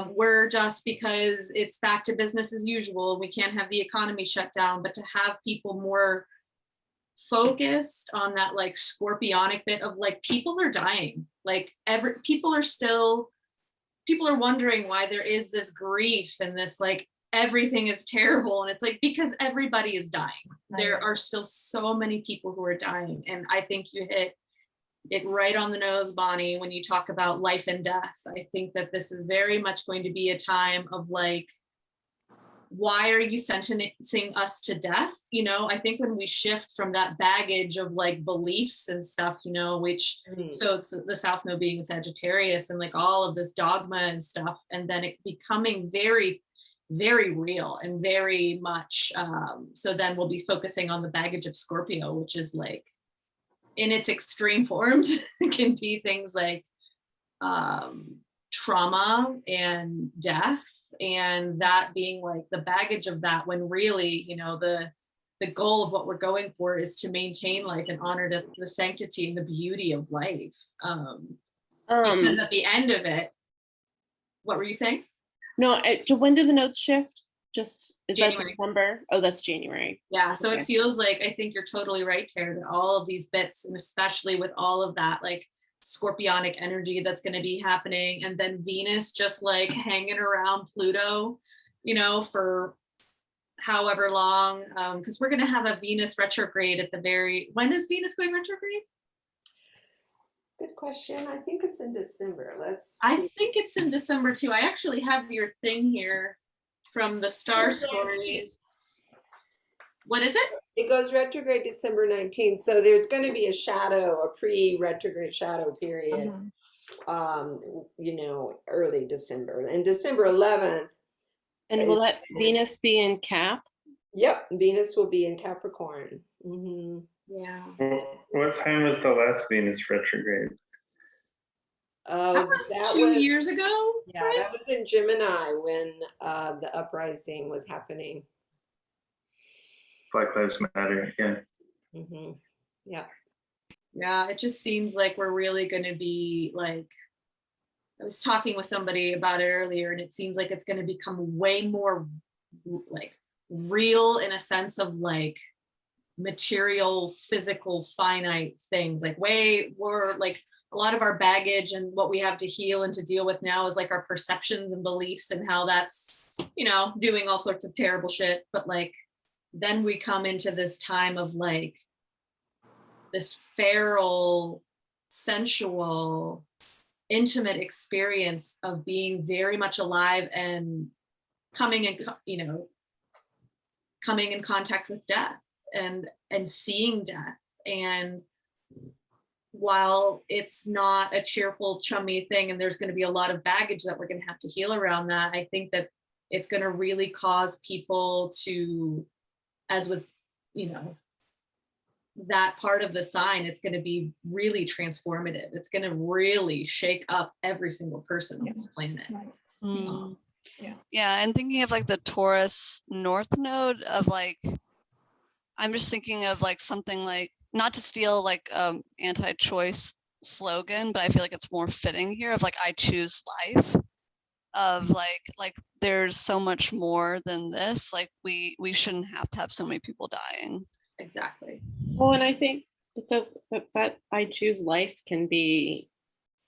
Speaker 3: We're just, because it's back to business as usual. We can't have the economy shut down, but to have people more focused on that like scorpionic bit of like, people are dying, like people are wondering why there is this grief and this like everything is terrible, and it's like because everybody is dying. There are still so many people who are dying, and I think you hit it right on the nose, Bonnie, when you talk about life and death. I think that this is very much going to be a time of like, why are you sentencing us to death? I think when we shift from that baggage of like beliefs and stuff, which, so it's the South Node being Sagittarius and like all of this dogma and stuff, and then it becoming very, very real and very much, so then we'll be focusing on the baggage of Scorpio, which is like, in its extreme forms, can be things like trauma and death, and that being like the baggage of that, when really the goal of what we're going for is to maintain life and honor the sanctity and the beauty of life, because at the end of it, what were you saying?
Speaker 4: No, when did the notes shift? Just is
Speaker 3: January.
Speaker 4: that December? Oh, that's January.
Speaker 3: Yeah, so
Speaker 4: Okay.
Speaker 3: It feels like, I think you're totally right, Tere, that all of these bits, and especially with all of that like scorpionic energy that's going to be happening, and then Venus just like hanging around Pluto, for however long, because we're going to have a Venus retrograde at when is Venus going retrograde?
Speaker 1: Good question. I think it's in December.
Speaker 3: I think it's in December too. I actually have your thing here from the star stories. What is it?
Speaker 1: It goes retrograde December 19th. So there's going to be a shadow, a pre-retrograde shadow period, early December. And December 11th,
Speaker 4: And will that Venus be in Cap?
Speaker 1: yep, Venus will be in Capricorn.
Speaker 3: Yeah.
Speaker 6: What time was the last Venus retrograde?
Speaker 3: That was
Speaker 1: That
Speaker 3: 2 years ago,
Speaker 1: Yeah,
Speaker 3: right?
Speaker 1: that was in Gemini when the uprising was happening.
Speaker 6: Black Lives Matter, yeah.
Speaker 1: Yeah.
Speaker 3: Yeah, it just seems like we're really going to be like, I was talking with somebody about it earlier, and it seems like it's going to become way more like real in a sense of like material, physical, finite things, like way more like a lot of our baggage and what we have to heal and to deal with now is like our perceptions and beliefs and how that's, doing all sorts of terrible shit. But like, then we come into this time of like this feral, sensual, intimate experience of being very much alive and coming in contact with death and seeing death. And while it's not a cheerful, chummy thing, and there's going to be a lot of baggage that we're going to have to heal around that, I think that it's going to really cause people to, as with, that part of the sign, it's going to be really transformative. It's going to really shake up every single person on this planet.
Speaker 5: Yeah, and thinking of like the Taurus North Node of like, I'm just thinking of like something like, not to steal like anti-choice slogan, but I feel like it's more fitting here of like, I choose life, of like there's so much more than this. Like we shouldn't have to have so many people dying.
Speaker 3: Exactly.
Speaker 4: Well, and I think it does that I choose life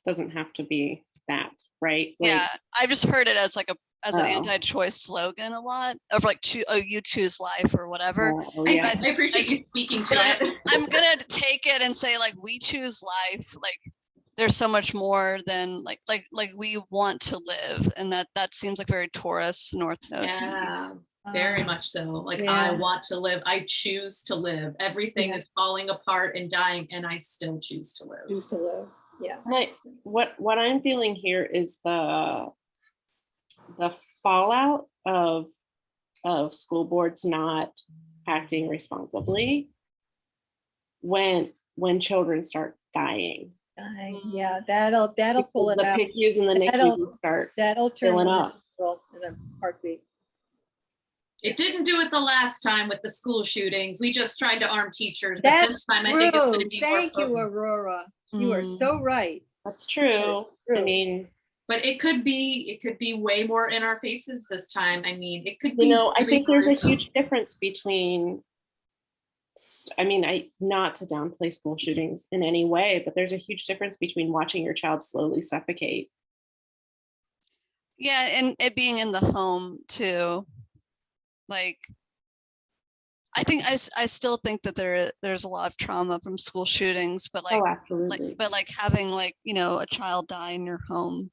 Speaker 4: doesn't have to be that, right? Like,
Speaker 5: yeah, I've just heard it as like an anti-choice slogan a lot of like, you choose life or whatever.
Speaker 3: I appreciate you speaking to it.
Speaker 5: I'm gonna take it and say like, we choose life. Like there's so much more than like we want to live, and that seems like very Taurus North Node to me.
Speaker 3: Very much so. Like I want to live. I choose to live. Everything is falling apart and dying, and I still choose to live.
Speaker 2: Choose to live. Yeah.
Speaker 4: What I'm feeling here is the fallout of school boards not acting responsibly when children start dying.
Speaker 2: Yeah, that'll pull it
Speaker 4: the
Speaker 2: out.
Speaker 4: PICUs and the NICUs
Speaker 2: that'll turn
Speaker 4: filling up
Speaker 2: in a heartbeat.
Speaker 3: It didn't do it the last time with the school shootings. We just tried to arm teachers. But this time, I think it's going to be
Speaker 2: Thank
Speaker 3: more
Speaker 2: you, Aurora. You are so right.
Speaker 4: That's true. I mean,
Speaker 3: but it could be way more in our faces this time. I mean, it could be.
Speaker 4: I think there's a huge difference between. I mean, not to downplay school shootings in any way, but there's a huge difference between watching your child slowly suffocate.
Speaker 5: Yeah, and it being in the home too. Like, I think I still think that there's a lot of trauma from school shootings, but like,
Speaker 4: absolutely.
Speaker 5: Like having like, a child die in your home,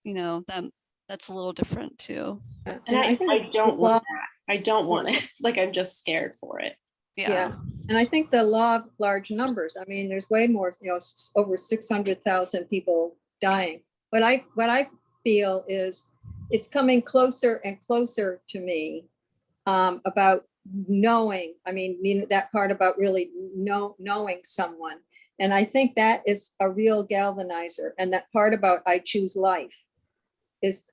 Speaker 5: that's a little different too.
Speaker 4: And I don't want that. I don't want it. Like, I'm just scared for it.
Speaker 5: Yeah.
Speaker 2: And I think the law of large numbers. I mean, there's way more, over 600,000 people dying. What I feel is it's coming closer and closer to me. About knowing, that part about really knowing someone. And I think that is a real galvanizer. And that part about I choose life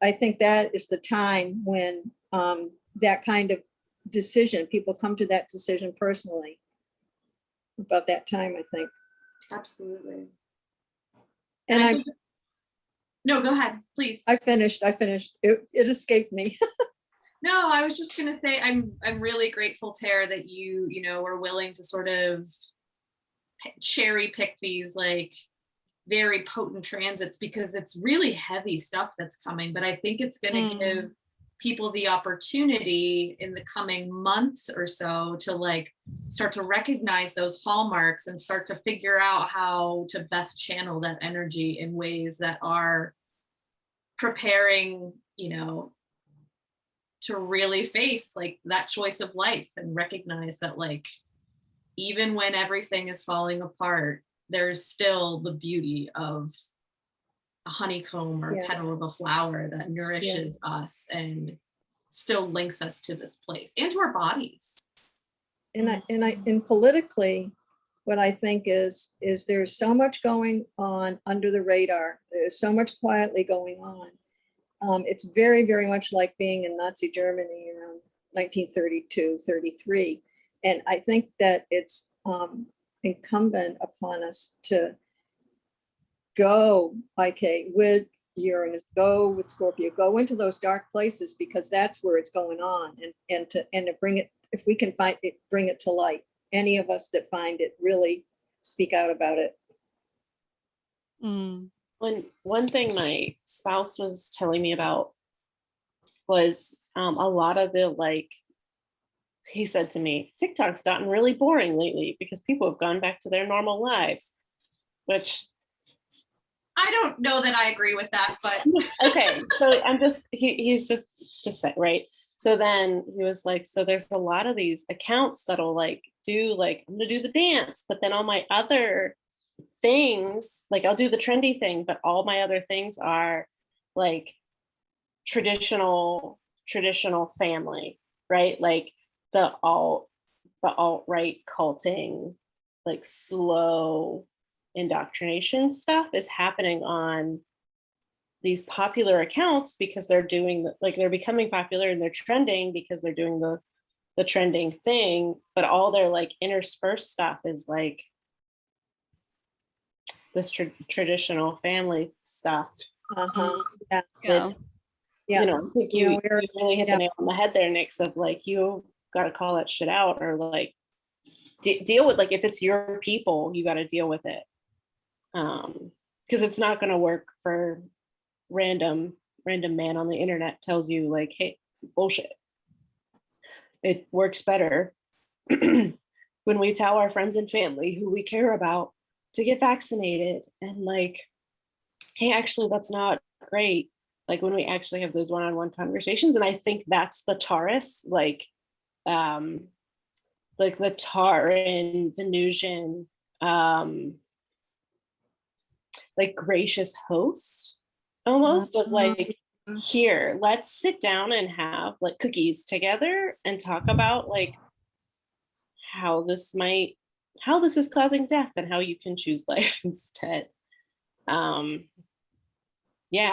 Speaker 2: I think that is the time when that kind of decision, people come to that decision personally. About that time, I think.
Speaker 3: Absolutely.
Speaker 2: And
Speaker 3: no, go ahead, please.
Speaker 2: I finished. It escaped me.
Speaker 3: No, I was just gonna say I'm really grateful, Tere, that you were willing to sort of cherry pick these like very potent transits, because it's really heavy stuff that's coming. But I think it's gonna give people the opportunity in the coming months or so to like start to recognize those hallmarks and start to figure out how to best channel that energy in ways that are preparing, to really face like that choice of life and recognize that like even when everything is falling apart, there's still the beauty of a honeycomb or
Speaker 2: Yeah.
Speaker 3: petal of a flower that nourishes us and still links us to this place and to our bodies.
Speaker 2: And politically, what I think is there's so much going on under the radar. There's so much quietly going on. It's very, very much like being in Nazi Germany around 1932, 33. And I think that it's incumbent upon us to go, with Uranus, go with Scorpio, go into those dark places, because that's where it's going on, and to bring it, if we can find it, bring it to light. Any of us that find it, really speak out about it.
Speaker 4: One thing my spouse was telling me about was a lot of the, like, he said to me, TikTok's gotten really boring lately because people have gone back to their normal lives, which
Speaker 3: I don't know that I agree with that, but
Speaker 4: okay. So I'm just, he's just saying, right? So then he was like, so there's a lot of these accounts that'll like do like, I'm gonna do the dance, but then all my other things, like I'll do the trendy thing, but all my other things are like traditional family, right? Like the alt-right culting, like slow indoctrination stuff is happening on these popular accounts because they're doing like they're becoming popular and they're trending because they're doing the trending thing, but all their like interspersed stuff is like this traditional family stuff.
Speaker 2: Yeah.
Speaker 4: You know, I think you really hit
Speaker 2: yeah.
Speaker 4: the nail on the head there, Nix, of like you got to call that shit out, or like deal with, like, if it's your people, you got to deal with it, because it's not going to work for random man on the internet tells you like, hey, it's bullshit. It works better when we tell our friends and family who we care about to get vaccinated, and like, hey, actually that's not great, like when we actually have those one-on-one conversations. And I think that's the Taurus, like the Taran Venusian like gracious host almost, of like, here, let's sit down and have like cookies together and talk about like how this is causing death and how you can choose life instead. Yeah,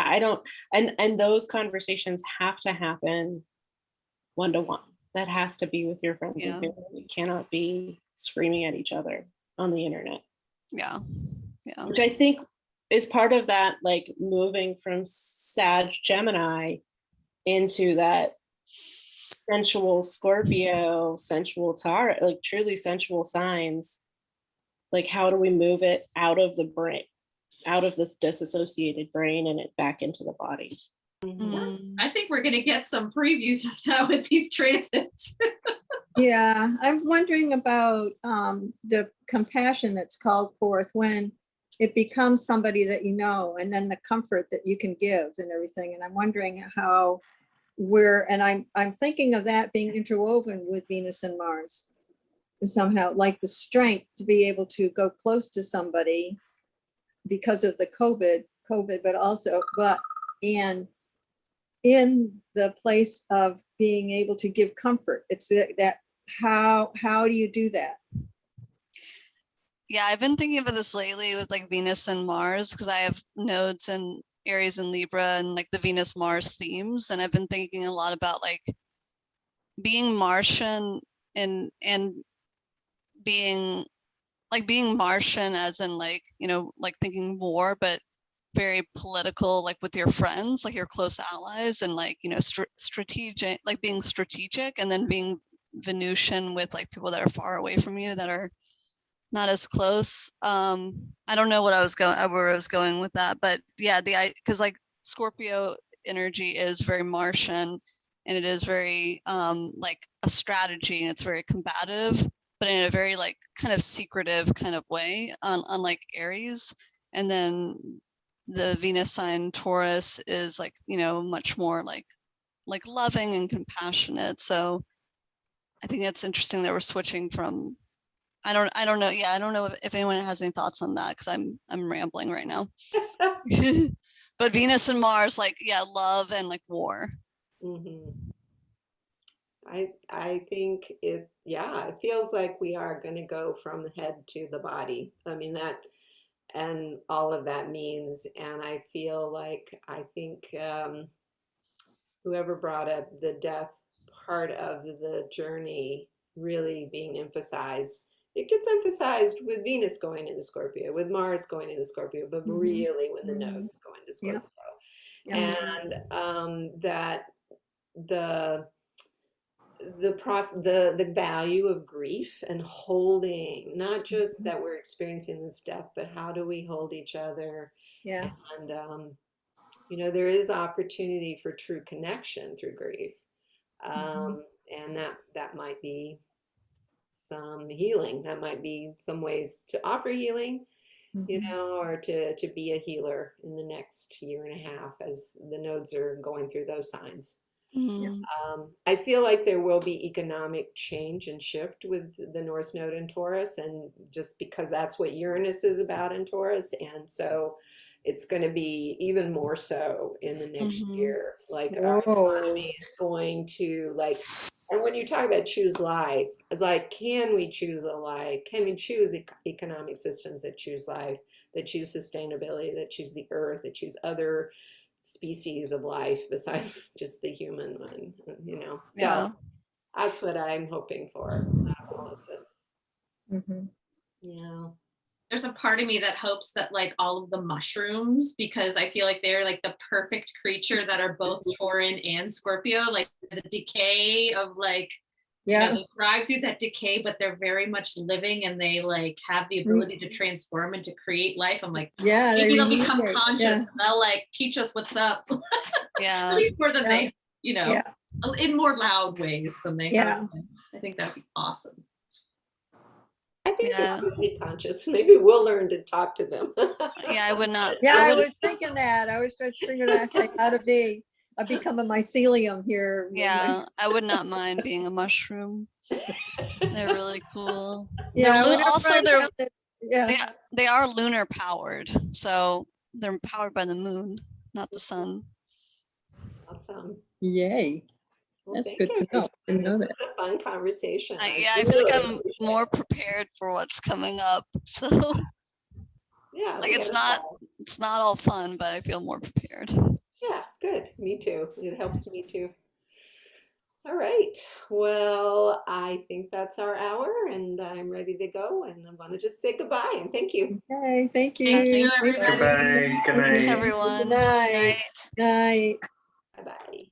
Speaker 4: I don't, and those conversations have to happen one-to-one. That has to be with your friends and family. You cannot be screaming at each other on the internet.
Speaker 5: Yeah.
Speaker 4: Which I think is part of that, like moving from Sag Gemini into that sensual Scorpio, sensual Taurus, like truly sensual signs. Like, how do we move it out of the brain, out of this disassociated brain, and it back into the body?
Speaker 3: I think we're going to get some previews of that with these transits.
Speaker 2: Yeah, I'm wondering about the compassion that's called forth when it becomes somebody that you know, and then the comfort that you can give and everything. And I'm wondering how I'm thinking of that being interwoven with Venus and Mars somehow, like the strength to be able to go close to somebody because of the COVID, and in the place of being able to give comfort. It's that how do you do that?
Speaker 5: Yeah, I've been thinking about this lately with like Venus and Mars, because I have nodes in Aries and Libra and like the Venus Mars themes. And I've been thinking a lot about like being Martian and being Martian as in like, you know, like thinking war, but very political, like with your friends, like your close allies, and like, you know, strategic, like being strategic, and then being Venusian with like people that are far away from you that are not as close. I don't know where I was going with that, but yeah, because like Scorpio energy is very Martian, and it is very like a strategy, and it's very combative, but in a very like kind of secretive kind of way, unlike Aries. And then the Venus sign Taurus is like, you know, much more like like loving and compassionate. So I think that's interesting that we're switching from, I don't know. Yeah, I don't know if anyone has any thoughts on that, because I'm rambling right now. But Venus and Mars, like, yeah, love and like war.
Speaker 1: Mhm. I think it, yeah, it feels like we are going to go from the head to the body. I mean, that, and all of that means, and I feel like, I think whoever brought up the death part of the journey really being emphasized. It gets emphasized with Venus going into Scorpio, with Mars going into Scorpio, but
Speaker 2: Mhm.
Speaker 1: really when the
Speaker 2: Mhm.
Speaker 1: nodes go into
Speaker 2: Yep.
Speaker 1: Scorpio.
Speaker 2: Yep.
Speaker 1: And that the value of grief and holding, not just that we're experiencing this death, but how do we hold each other?
Speaker 2: Yeah.
Speaker 1: And there is opportunity for true connection through grief. And that might be some healing. That might be some ways to offer healing,
Speaker 2: Mhm.
Speaker 1: or to be a healer in the next year and a half as the nodes are going through those signs.
Speaker 5: Mm.
Speaker 1: I feel like there will be economic change and shift with the North Node in Taurus, and just because that's what Uranus is about in Taurus, and so it's going to be even more so in the next
Speaker 5: Mhm.
Speaker 1: year. Like our
Speaker 2: Whoa.
Speaker 1: economy is going to, like, and when you talk about choose life, it's like, can we choose a life? Can we choose economic systems that choose life, that choose sustainability, that choose the earth, that choose other species of life besides just the human one.
Speaker 5: Yeah.
Speaker 1: So that's what I'm hoping for out of all of this.
Speaker 2: Mhm.
Speaker 1: Yeah.
Speaker 3: There's a part of me that hopes that like all of the mushrooms, because I feel like they're like the perfect creature that are both Tauran and Scorpio, like the decay of like,
Speaker 2: Yeah.
Speaker 3: they thrive through that decay, but they're very much living and they like have the ability to transform and to create life. I'm like,
Speaker 2: Yeah.
Speaker 3: maybe they'll
Speaker 2: remember.
Speaker 3: become conscious
Speaker 2: Yeah.
Speaker 3: and they'll like teach us what's up
Speaker 5: Yeah.
Speaker 3: more than
Speaker 2: Yeah.
Speaker 3: they,
Speaker 2: Yeah.
Speaker 3: in more loud ways than they
Speaker 2: Yeah.
Speaker 3: have been. I think that'd be awesome.
Speaker 1: I think
Speaker 5: Yeah.
Speaker 1: they're really conscious. Maybe we'll learn to talk to them.
Speaker 5: Yeah, I would not.
Speaker 2: Yeah,
Speaker 5: I
Speaker 2: I
Speaker 5: would.
Speaker 2: was thinking that. I was trying to figure out how to be. I become a mycelium here. with
Speaker 5: Yeah, I would not mind being a mushroom. They're really cool.
Speaker 2: Yeah.
Speaker 5: They're
Speaker 2: whenever
Speaker 5: also
Speaker 2: I
Speaker 5: they're
Speaker 2: found it- Yeah.
Speaker 5: they are lunar powered, so they're powered by the moon, not the sun.
Speaker 1: Awesome.
Speaker 2: Yay.
Speaker 1: Well,
Speaker 2: That's
Speaker 1: thank
Speaker 2: good
Speaker 1: you,
Speaker 2: to know. Didn't know
Speaker 1: This
Speaker 2: that.
Speaker 1: was a fun conversation.
Speaker 5: Yeah, I feel like I'm more prepared for what's coming up. So
Speaker 1: Yeah,
Speaker 5: like
Speaker 1: we
Speaker 5: it's
Speaker 1: gotta
Speaker 5: not all fun, but I feel more prepared.
Speaker 1: Yeah, good. Me too. It helps me too. All right. Well, I think that's our hour, and I'm ready to go. And I want to just say goodbye and thank you.
Speaker 2: Okay. Thank
Speaker 5: Yeah,
Speaker 2: you.
Speaker 5: thank you.
Speaker 3: everybody.
Speaker 6: Goodbye. Good
Speaker 5: Thanks
Speaker 6: night.
Speaker 5: everyone.
Speaker 2: Good night.
Speaker 5: Night.
Speaker 2: Night.
Speaker 1: Bye bye.